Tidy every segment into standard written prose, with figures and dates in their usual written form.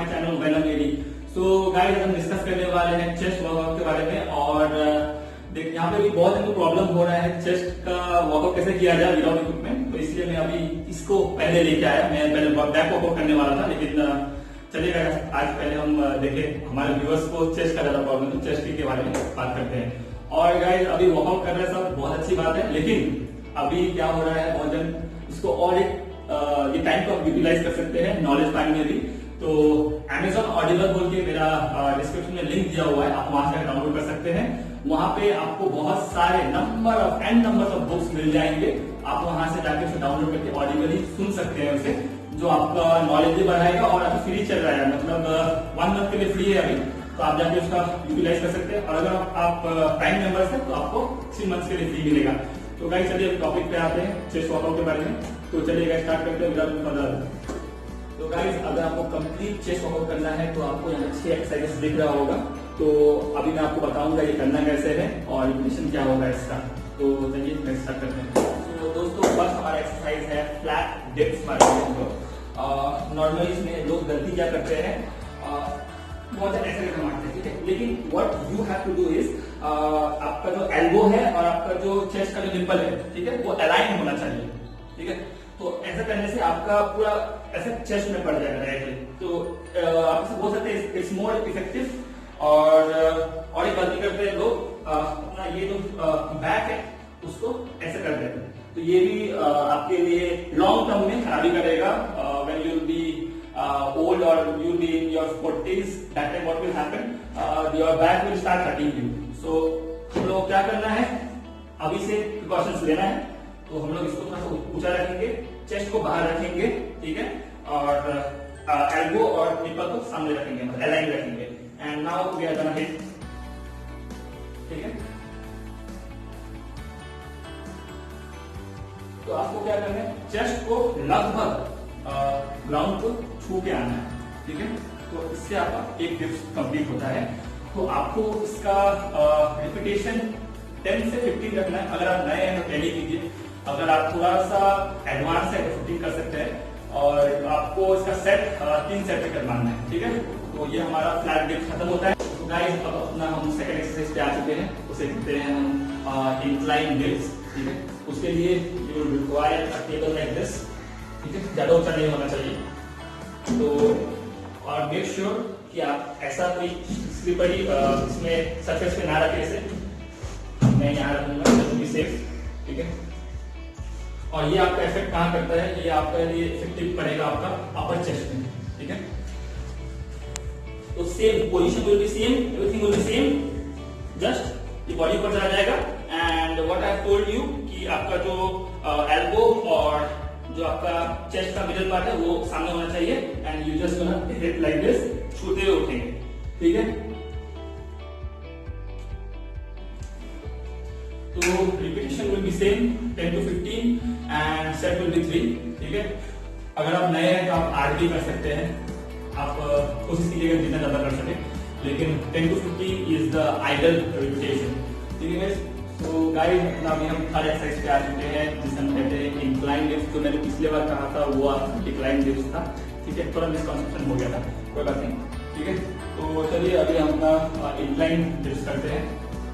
My channel वेलम एडी। So guys, हम डिस्कस करने वाले हैं चेस्ट वर्कआउट के बारे में। और देख, यहाँ पे भी बहुत इनको प्रॉब्लम हो रहा है चेस्ट का वर्कआउट कैसे किया जाए विदाउट इक्विपमेंट। तो इसलिए मैं अभी इसको पहले लेके आया। मैं पहले बैक वर्कआउट करने वाला था, लेकिन चलिएगा आज पहले हम देखें हमारे व्यूअर्स को चेस्ट का ज्यादा प्रॉब्लम, तो चेस्ट के बारे में बात करते हैं। और गाइस, अभी वर्कआउट कर रहे हैं सब, बहुत अच्छी बात है। लेकिन अभी क्या हो रहा है, बहुत जन इसको और एक ये टाइम को आप यूटिलाइज कर सकते हैं नॉलेज टाइम में भी। तो Amazon Audible बोल के मेरा डिस्क्रिप्शन में लिंक दिया हुआ है, आप वहां से डाउनलोड कर सकते हैं। वहां पे आपको बहुत सारे नंबर ऑफ बुक्स मिल जाएंगे। आप वहां से जाके उसे डाउनलोड करके ऑडिबली सुन सकते हैं उसे, जो आपका नॉलेज भी बढ़ाएगा। और अभी फ्री चल रहा है, मतलब 1 मंथ के लिए फ्री है अभी, तो आप जाके उसका यूटिलाइज कर सकते हैं। और अगर आप प्राइम मेंबर्स हैं तो आपको 3 मंथ के लिए फ्री मिलेगा। तो गाइस, चलिए अभी टॉपिक पे आते हैं, चेस्ट वर्कआउट के बारे में। तो चलिए स्टार्ट करते हैं विदाउट फर्दर। तो गाइस, अगर आपको कंप्लीट चेस्ट वर्कआउट करना है तो आपको यहाँ 6 एक्सरसाइजेस दिख रहा होगा। तो अभी मैं आपको बताऊंगा ये करना कैसे है और रिपीटेशन क्या होगा इसका। तो चलिए मैं स्टार्ट करते हैं। तो दोस्तों, फर्स्ट हमारा एक्सरसाइज है फ्लैट डिप्स मारने। नॉर्मली इसमें लोग गलती क्या करते हैं, बहुत ऐसे करके मारते हैं, ठीक है। लेकिन what you have to do is, आपका जो एल्बो है और आपका जो चेस्ट का जो निप्पल है, ठीक है, वो अलाइन होना चाहिए, ठीक है। तो ऐसा करने से आपका पूरा ऐसे चेस्ट में पड़ जाएगा डायरेक्टली। तो आप इसे बोल सकते हैं इट्स मोर इफेक्टिव। और एक गलती करते हैं लोग, अपना ये जो बैक है उसको ऐसे कर देते हैं। तो ये भी आपके लिए लॉन्ग टर्म में खराबी करेगा। When you will be old or you will be in your 40s, that time what will happen, your back will start hurting you. So हम लोग क्या करना है, अभी से प्रिकॉशंस लेना है। तो हम लोग इसको थोड़ा सा ऊंचा रखेंगे, चेस्ट को बाहर रखेंगे, ठीक है, और एल्बो और निप्पल को सामने रखेंगे, मतलब अलाइन रखेंगे। And now we are gonna hit, ठीक है। तो आपको क्या करना है, चेस्ट को लगभग ग्राउंड को छू के आना है, ठीक है। तो इससे आपका एक डिप्स कंप्लीट होता है। तो आपको इसका रिपीटेशन 10 से 15 रखना है। अगर आप नए हैं तो 10 ही कीजिए, अगर आप थोड़ा सा एडवांस है तो 15 कर सकते हैं। और आपको इसका सेट 3 सेट पे करवाना है, ठीक है। तो ये हमारा फ्लैट डिप्स खत्म होता है। तो गाइस, अब अपना हम सेकंड एक्सरसाइज पे आ चुके हैं, उसे कहते हैं हम इंक्लाइन डिप्स, ठीक है। उसके लिए you will require a table like this, ठीक है, ज्यादा ऊंचा नहीं होना चाहिए। तो और मेक श्योर कि आप ऐसा कोई स्लिपरी इसमें सरफेस पे ना रखें। इसे मैं यहाँ रखूंगा टू बी सेफ, ठीक है। और ये आपका इफेक्ट कहाँ करता है, ये आपका लिए इफेक्टिव पड़ेगा आपका अपर चेस्ट में, ठीक है। तो same position will be same, everything will be same, just ये बॉडी पर चला जाएगा। And what I have told you कि आपका जो एल्बो और जो आपका चेस्ट का मिडल पार्ट है वो सामने होना चाहिए। And you just gonna hit like this, छूते हुए उठेंगे, ठीक है। तो repetition will be same 10 to 15 and set will be 3, ठीक है। अगर आप नए हैं तो आप 8 भी कर सकते हैं, आप कोशिश कीजिएगा जितना ज्यादा कर सके, लेकिन 10 to 15 is the ideal repetition, ठीक है। तो गाइस, अपना अभी हम थर्ड एक्सरसाइज पे आ चुके हैं, जिसे हम कहते हैं इंक्लाइन डिप्स। जो मैंने पिछले बार कहा था वो डिक्लाइन डिप्स था, ठीक है। थोड़ा मिसकंसेप्शन हो गया था, कोई बात नहीं, ठीक है। तो चलिए अभी हम अपना इंक्लाइन डिप्स करते हैं,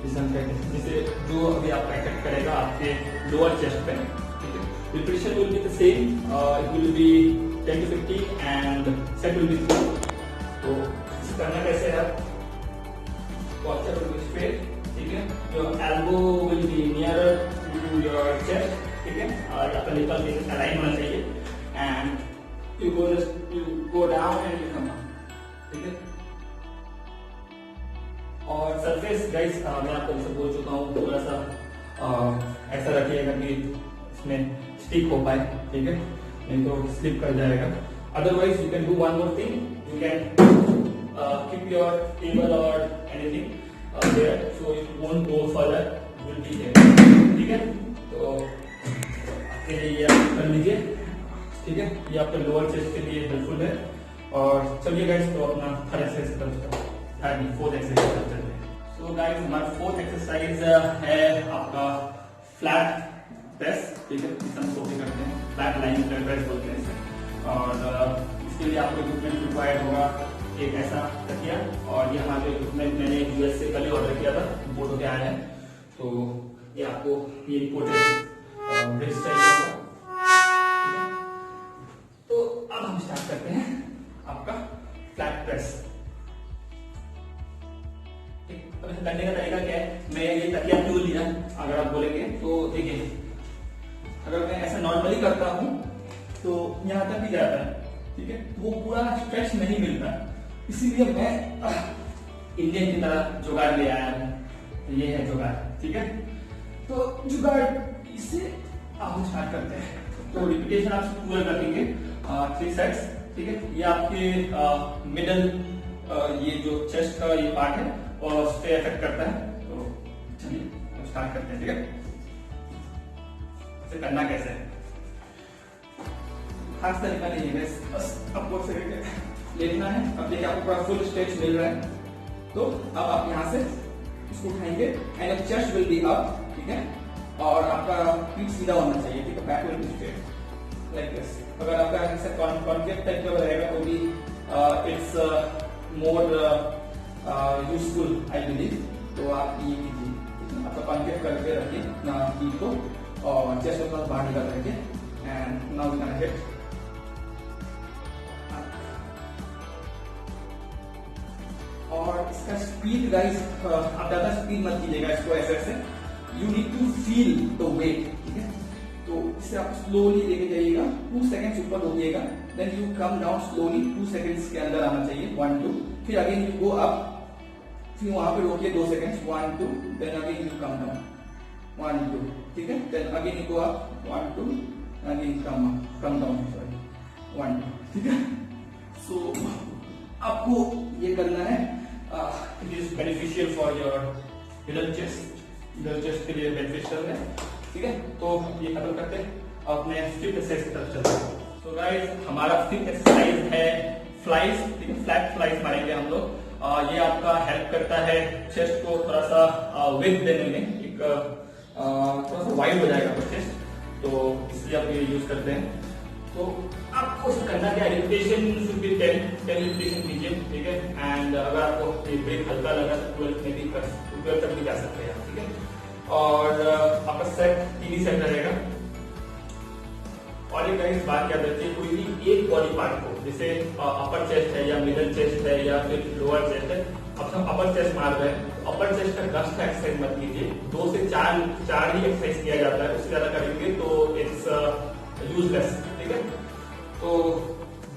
जिसे हम कहते हैं, जिसे जो अभी आपका इफेक्ट करेगा आपके लोअर चेस्ट पे, ठीक है। Repetition will be the same, it will be 10 to 15 and set will be 3। तो करना कैसे है, posture will be straight, ठीक है। Your elbow will be nearer to your chest, ठीक है। और आपका निप्पल भी अलाइन होना चाहिए। And you go down and you come up, ठीक है। और सरफेस गाइस, मैं आपको जैसे बोल चुका हूँ, थोड़ा सा ऐसा रखिएगा कि इसमें स्टिक हो पाए, ठीक है, नहीं तो स्लिप कर जाएगा। Otherwise you can do one more thing, you can keep your table or anything there, so it won't go further, will be there, ठीक है। तो आपके लिए ये आप कर लीजिए, ठीक है। ये आपके लोअर चेस्ट के लिए हेल्पफुल है। और चलिए गाइस, तो अपना थर्ड एक्सरसाइज करते हैं, फोर्थ एक्सरसाइज करते हैं। सो गाइस, हमारा फोर्थ एक्सरसाइज है आपका फ्लैट प्रेस, ठीक है, जिसे हम सो के करते हैं, फ्लैट लाइन प्रेस बोलते हैं इसे। और इसके लिए आपको इक्विपमेंट रिक्वायर्ड होगा एक ऐसा तकिया, और ये हमारे इक्विपमेंट मैंने यूएस से कल ही ऑर्डर किया था, इम्पोर्ट होके आया है। तो ये आपको ये इम्पोर्टेड ब्रिज चाहिए होगा। तो अब हम स्टार्ट करते हैं आपका फ्लैट प्रेस। अब इसे करने का तरीका क्या है, मैं ये तकिया क्यों लिया अगर आप बोलेंगे तो देखिए, अगर मैं ऐसा नॉर्मली करता हूं तो यहां तक भी जाता है, ठीक है, वो पूरा स्ट्रेच नहीं मिलता, इसीलिए मैं इंडियन की तरह जुगाड़ ले आया हूं। ये है जुगाड़, ठीक है। तो जुगाड़ इससे आप स्टार्ट करते हैं। तो रिपीटेशन आप पूरा रखेंगे 3 सेट्स, ठीक है। ये आपके मिडल ये जो चेस्ट का ये पार्ट है और उस पे इफेक्ट करता है। तो चलिए स्टार्ट करते हैं, ठीक है। इसे करना कैसे है, खास तरीका नहीं है, बस अपवर्ड से लेना है। अब देखिए आपको पूरा फुल स्ट्रेच मिल रहा है, तो अब आप यहाँ से इसको उठाएंगे and chest will be up, ठीक है, और आपका पीठ सीधा होना चाहिए, ठीक है, back will be straight like this. अगर आपका ऐसा कॉन्केव टाइप का रहेगा तो भी it's more useful I believe. तो आप ये कीजिए, आपका कॉन्केव करके रखिए पीठ को और चेस्ट को थोड़ा बाहर निकाल रखिए and now we can hit. और इसका स्पीड गाइस, आप ज्यादा स्पीड मत कीजिएगा इसको ऐसे, you need to feel the weight, ठीक है। तो इससे आप स्लोली लेके जाइएगा, 2 सेकंड्स ऊपर रोकिएगा, then you come down slowly, 2 seconds के अंदर आना चाहिए, 1 2, फिर अगेन यू गो अप, फिर वहां पे रोकिए 2 seconds, 1 2, then again you come down 1 2, ठीक है, then again you go up 1 2, again come down, sorry 1 2, ठीक है। सो आपको ये करना है, it is beneficial for your middle chest के लिए बेनिफिशियल है, ठीक है। तो ये खत्म करते हैं, अपने 5th एक्सरसाइज की तरफ चलते हैं। तो गाइस हमारा 5th एक्सरसाइज है फ्लाइज, ठीक है, फ्लैट फ्लाइज मारेंगे हम लोग। ये आपका हेल्प करता है चेस्ट को थोड़ा सा विड्थ देने में, एक थोड़ा सा वाइड हो जाएगा चेस्ट, तो इसलिए आप ये यूज करते हैं। तो आपको करना क्या, रिपीटेशन शुड बी 10 रिपीटेशन कीजिए, ठीक है। एंड अगर आपको ये ब्रेक हल्का लगा तो 12 में भी 12 तक भी जा सकते हैं, ठीक है। और आपका सेट 3 ही सेट रहेगा। और एक गाइस बात याद रखिए, कोई भी एक बॉडी पार्ट को, जैसे अपर चेस्ट है या मिडल चेस्ट है या फिर लोअर चेस्ट है, अब हम अपर चेस्ट मार रहे हैं, अपर चेस्ट का गस्ट का एक्सरसाइज मत कीजिए, 2 से 4 ही एक्सरसाइज किया जाता है, उससे ज्यादा करेंगे तो इट्स यूजलेस, ठीक है। तो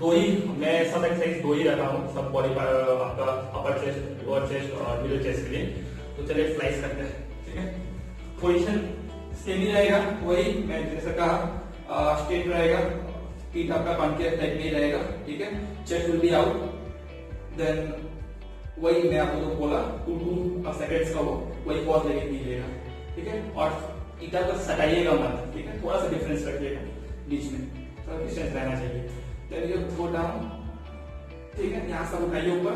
2 ही, मैं सब एक्सरसाइज 2 ही रखा हूँ सब बॉडी पर, आपका अपर चेस्ट, लोअर चेस्ट और मिडिल चेस्ट के लिए। तो चलिए फ्लाइज करते हैं, ठीक है। पोजीशन सेम ही रहेगा, वही मैं जैसे कहा, स्ट्रेट रहेगा, पीठ आपका कॉन्केव टाइप में ही रहेगा, ठीक है। Chest will be out, then वही मैं आपको जो बोला 2 सेकेंड्स का वही पॉज लेके कीजिएगा, ठीक है। और ईटा को सटाइएगा मत, ठीक है, थोड़ा सा डिफरेंस रखिएगा बीच में, थोड़ा डिस्टेंस रहना चाहिए। देन यू गो डाउन, ठीक है, यहाँ से उठाइए ऊपर,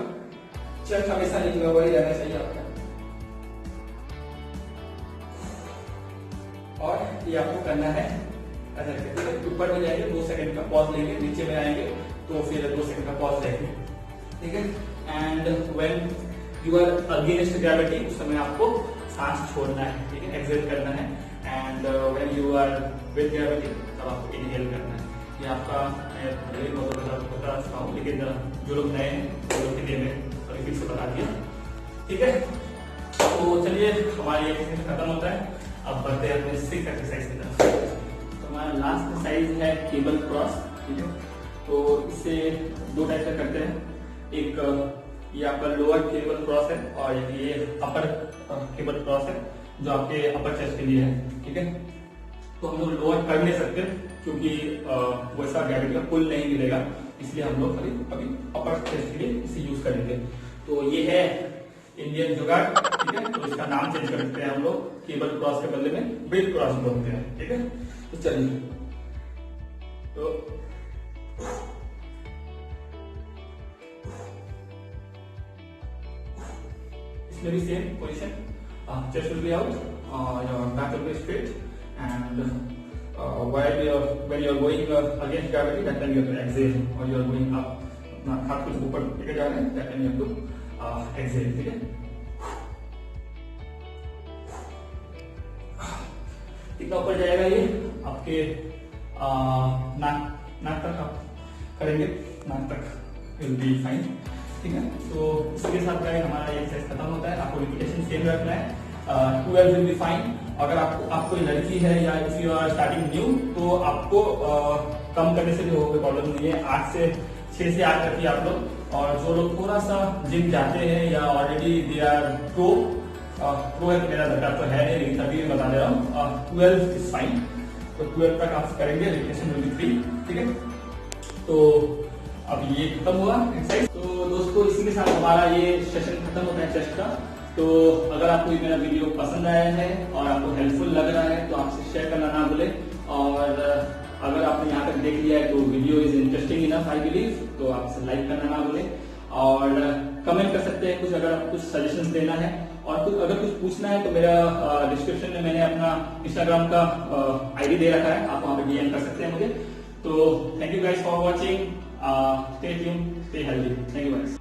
चेस्ट हमेशा नीचे वही रहना चाहिए आपका। और ये आपको करना है ऐसा करके, ऊपर में जाएंगे 2 सेकंड का पॉज लेंगे, नीचे में आएंगे तो फिर 2 सेकंड का पॉज लेंगे, ठीक है। And when you are against gravity, उस समय आपको सांस छोड़ना है, ठीक है, एक्सहेल करना है। And when you are with gravity, तब आपको इनहेल करना है। ये आपका मैं बता सकता हूँ, लेकिन जो लोग नए हैं वो लोग के लिए मैं अभी फिर से बता दिया, ठीक है। तो चलिए हमारी एक्सरसाइज खत्म होता है, अब बढ़ते हैं अपने 6th एक्सरसाइज की तरफ। तो हमारा लास्ट एक्सरसाइज है केबल क्रॉस, ठीक है। तो इसे 2 टाइप से करते हैं, एक ये आपका लोअर केबल क्रॉस है और ये अपर केबल क्रॉस है जो आपके अपर चेस्ट के लिए है, ठीक है। तो हम लोग लोअर कर नहीं सकते क्योंकि वैसा ग्रेविटी का पुल नहीं मिलेगा, इसलिए हम लोग अभी अपर चेस्ट के लिए इसे यूज करेंगे। तो ये है इंडियन जुगाड़, ठीक है। तो इसका नाम चेंज करते हैं हम लोग, केबल क्रॉस के बदले में ब्रिज क्रॉस बोलते हैं, ठीक है। तो चलिए, तो इसमें भी same position, chest will be out, your back will be straight, and when you are going against gravity, that time you have to exhale, or you are going up अपना हाथ को ऊपर लेके जा रहे हैं, that mean you have to exhale, ठीक है। कितना ऊपर जाएगा ये आपके नाक तक आप करेंगे, नाक तक विल बी फाइन, ठीक है। तो इसके साथ गाइस हमारा ये एक्सरसाइज खत्म होता है। आपको रिपीटेशन सेम रखना है, 12 विल बी फाइन। अगर आपको लड़की है या if you are starting new तो आपको कम करने से भी कोई प्रॉब्लम नहीं है, 6 से 8 रखिए आप लोग। और जो लोग थोड़ा सा जिम जाते हैं या ऑलरेडी दे आर प्रो है, तो मेरा दरकार तो है नहीं, लेकिन तभी मैं बता दे रहा हूँ 12 इज फाइन। तो 12 तक आप करेंगे, रिपीटेशन विल बी 3, ठीक है। तो अब ये खत्म हुआ एक्सरसाइज। तो दोस्तों इसी के साथ हमारा ये सेशन खत्म होता है चेस्ट का। तो अगर आपको ये मेरा वीडियो पसंद आया है और आपको हेल्पफुल लग रहा है तो आपसे शेयर करना ना भूलें। और अगर आपने यहाँ तक देख लिया है तो video is interesting enough I believe, तो आपसे लाइक करना ना भूलें और कमेंट कर सकते हैं कुछ, अगर आपको कुछ सजेशंस देना है और अगर कुछ पूछना है तो मेरा डिस्क्रिप्शन में मैंने अपना इंस्टाग्राम का आईडी दे रखा है, आप वहां पे डीएम कर सकते हैं मुझे। तो thank you guys for watching, stay tuned, stay healthy, thank you guys.